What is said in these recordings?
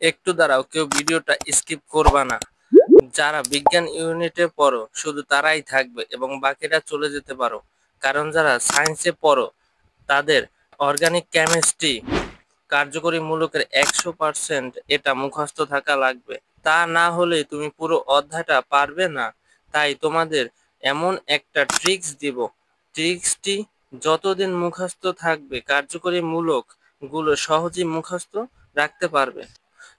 একটু দাঁড়াও, কেউ ভিডিওটা স্কিপ করবা না। যারা বিজ্ঞান ইউনিটে পড়ো শুধু তারাই থাকবে এবং বাকিরা চলে যেতে পারো, কারণ যারা সায়েন্সে পড়ো তাদের অর্গানিক কেমিস্ট্রি কার্যকরী মূলকের 100% এটা মুখস্থ থাকা লাগবে। তা না হলে তুমি পুরো অধ্যায়টা পারবে না। তাই তোমাদের এমন একটা ট্রিক্স দিব, ট্রিক্সটি যতদিন মুখস্থ থাকবে কার্যকরী মূলক গুলো সহজেই মুখস্থ রাখতে পারবে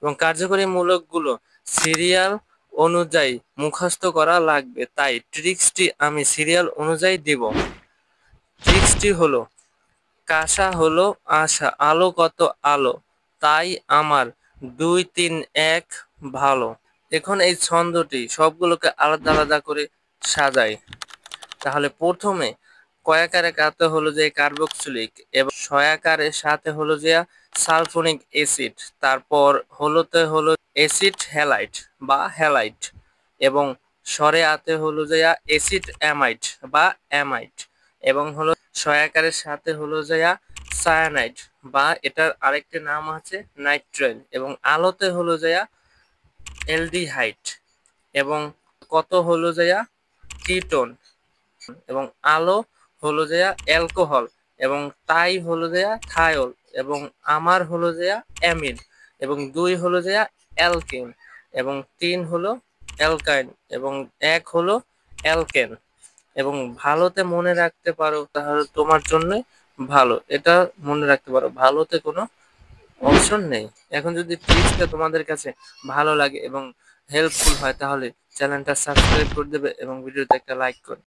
এবং কার্যকরী মূলকগুলো সিরিয়াল অনুযায়ী মুখস্থ করা লাগবে। তাই ট্রিক্সটি আমি সিরিয়াল অনুযায়ী দিব। ট্রিক্সটি হলো: কাঁসা হলো আশা, আলো কত আলো, তাই আমার 2 3 1 ভালো। এখন এই ছন্দটি সবগুলোকে আলাদা আলাদা করে সাজাই। তাহলে প্রথমে কয়াকারে কাতে হলো যে কার্বক্সিলিক এবং সয়াকারের সাথে হলো যে সালফোনিক অ্যাসিড, তারপর হলোতে হলো অ্যাসিড হ্যালাইড বা হ্যালাইড এবং স্বরে আতে হলো যে অ্যাসিড অ্যামাইড বা অ্যামাইড এবং হলো সয়াকারের সাথে হলো যে সায়ানাইড বা এটার আরেকটি নাম আছে নাইট্রাইল এবং আলোতে হলো যে অ্যালডিহাইড এবং কত হলো যে কিটোন এবং আলো হলো যে অ্যালকোহল এবং তাই হলো যে থায়োল এবং আমার হলো যে অ্যামিন এবং 2 হলো যে অ্যালকিন এবং 3 হলো অ্যালকাইন এবং 1 হলো অ্যালকেন। এবং ভালোতে মনে রাখতে পারো তাহলে তোমার জন্য ভালো, এটা মনে রাখতে পারো, ভালোতে কোনো অপশন নেই। এখন যদি টিপসটা তোমাদের কাছে ভালো লাগে এবং হেল্পফুল হয় তাহলে চ্যানেলটা সাবস্ক্রাইব করে দেবে এবং ভিডিওতে একটা লাইক করবে।